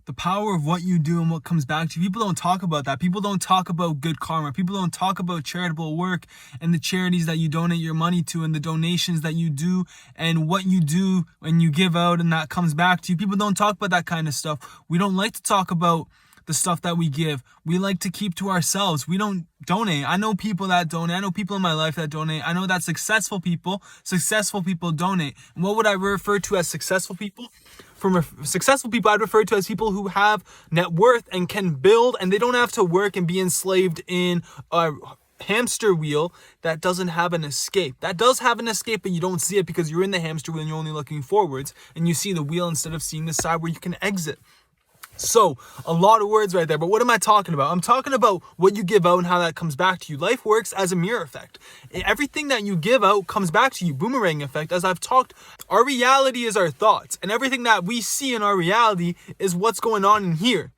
The power of what you do and what comes back to you. People don't talk about that. People don't talk about good karma. People don't talk about charitable work and the charities that you donate your money to and the donations that you do and what you do when you give out and that comes back to you. People don't talk about that kind of stuff. We don't like to talk about the stuff that we give. We like to keep to ourselves. We don't donate. I know people that donate. I know people in my life that donate. I know that successful people donate. And what would I refer to as successful people? From successful people, I'd refer to as people who have net worth and can build, and they don't have to work and be enslaved in a hamster wheel that doesn't have an escape. That does have an escape, but you don't see it because you're in the hamster wheel and you're only looking forwards, and you see the wheel instead of seeing the side where you can exit. So, a lot of words right there, but what am I talking about? I'm talking about what you give out and how that comes back to you. Life works as a mirror effect. Everything that you give out comes back to you. Boomerang effect, as I've talked. Our reality is our thoughts, and everything that we see in our reality is what's going on in here.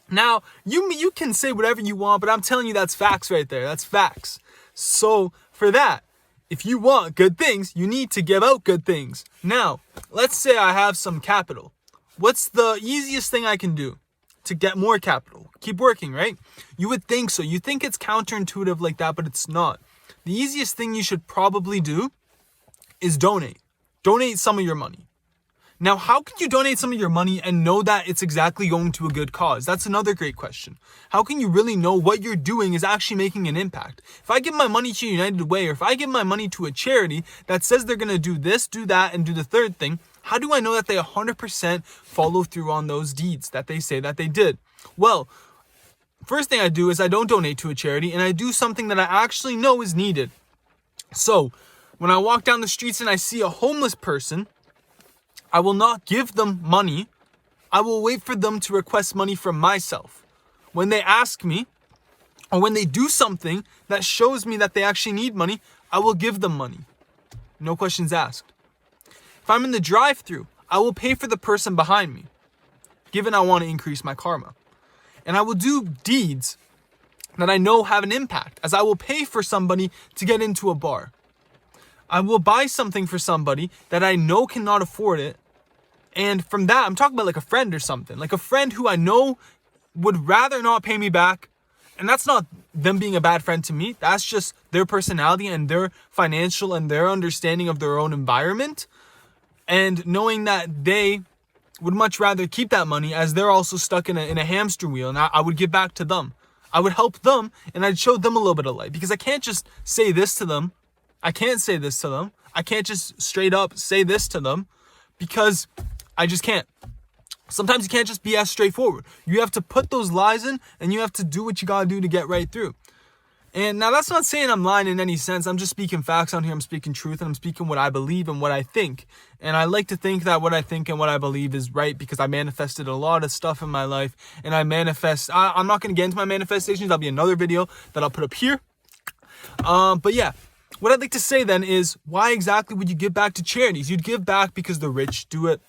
Now, you can say whatever you want, but I'm telling you that's facts right there. That's facts. So, for that, if you want good things, you need to give out good things. Now, let's say I have some capital. What's the easiest thing I can do to get more capital? Keep working, right? You would think so. You think it's counterintuitive like that, but it's not. The easiest thing you should probably do is donate. Donate some of your money. Now, how can you donate some of your money and know that it's exactly going to a good cause? That's another great question. How can you really know what you're doing is actually making an impact? If I give my money to United Way, or if I give my money to a charity that says they're going to do this, do that, and do the third thing, how do I know that they 100% follow through on those deeds that they say that they did? Well, first thing I do is I don't donate to a charity, and I do something that I actually know is needed. So, when I walk down the streets and I see a homeless person, I will not give them money. I will wait for them to request money from myself. When they ask me, or when they do something that shows me that they actually need money, I will give them money. No questions asked. If I'm in the drive-thru, I will pay for the person behind me, given I want to increase my karma. And I will do deeds that I know have an impact, as I will pay for somebody to get into a bar. I will buy something for somebody that I know cannot afford it. And from that, I'm talking about like a friend or something. Like a friend who I know would rather not pay me back. And that's not them being a bad friend to me. That's just their personality and their financial and their understanding of their own environment. And knowing that they would much rather keep that money as they're also stuck in a hamster wheel. And I would give back to them. I would help them and I'd show them a little bit of light. Because I can't just say this to them. I can't say this to them. I can't just straight up say this to them because I just can't. Sometimes you can't just be as straightforward. You have to put those lies in and you have to do what you gotta do to get right through. And now that's not saying I'm lying in any sense. I'm just speaking facts on here. I'm speaking truth and I'm speaking what I believe and what I think. And I like to think that what I think and what I believe is right because I manifested a lot of stuff in my life. And I'm not going to get into my manifestations. That'll be another video that I'll put up here. But yeah. What I'd like to say then is, why exactly would you give back to charities? You'd give back because the rich do it,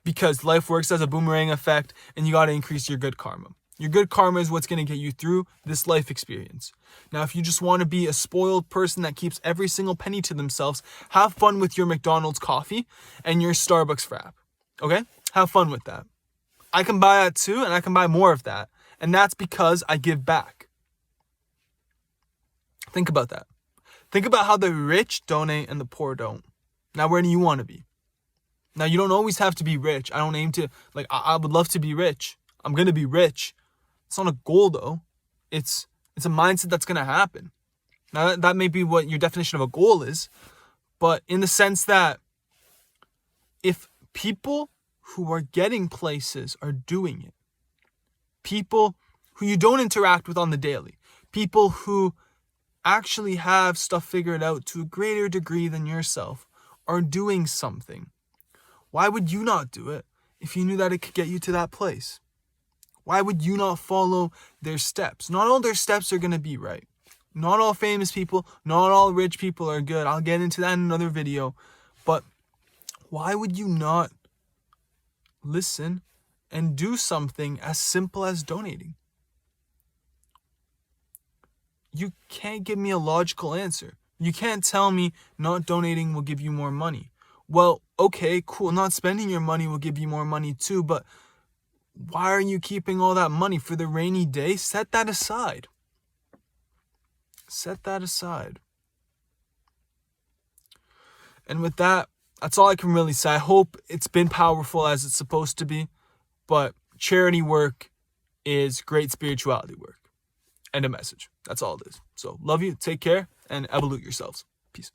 because life works as a boomerang effect, and you got to increase your good karma. Your good karma is what's going to get you through this life experience. Now, if you just want to be a spoiled person that keeps every single penny to themselves, have fun with your McDonald's coffee and your Starbucks frap. Okay? Have fun with that. I can buy that too, and I can buy more of that. And that's because I give back. Think about that. Think about how the rich donate and the poor don't. Now, where do you want to be? Now, you don't always have to be rich. I don't aim to, I would love to be rich. I'm going to be rich. It's not a goal, though. It's a mindset that's going to happen. Now, that may be what your definition of a goal is. But in the sense that if people who are getting places are doing it, people who you don't interact with on the daily, people who actually have stuff figured out to a greater degree than yourself are doing something, why would you not do it if you knew that it could get you to that place? Why would you not follow their steps? Not all their steps are going to be right. Not all famous people, not all rich people are good. I'll get into that in another video. But why would you not listen and do something as simple as donating? You can't give me a logical answer. You can't tell me not donating will give you more money. Well, okay, cool. Not spending your money will give you more money too, but Why are you keeping all that money for the rainy day? Set that aside. Set that aside. And with that, that's all I can really say. I hope it's been powerful as it's supposed to be. But charity work is great spirituality work. And a message. That's all it is. So love you. Take care. And evolute yourselves. Peace.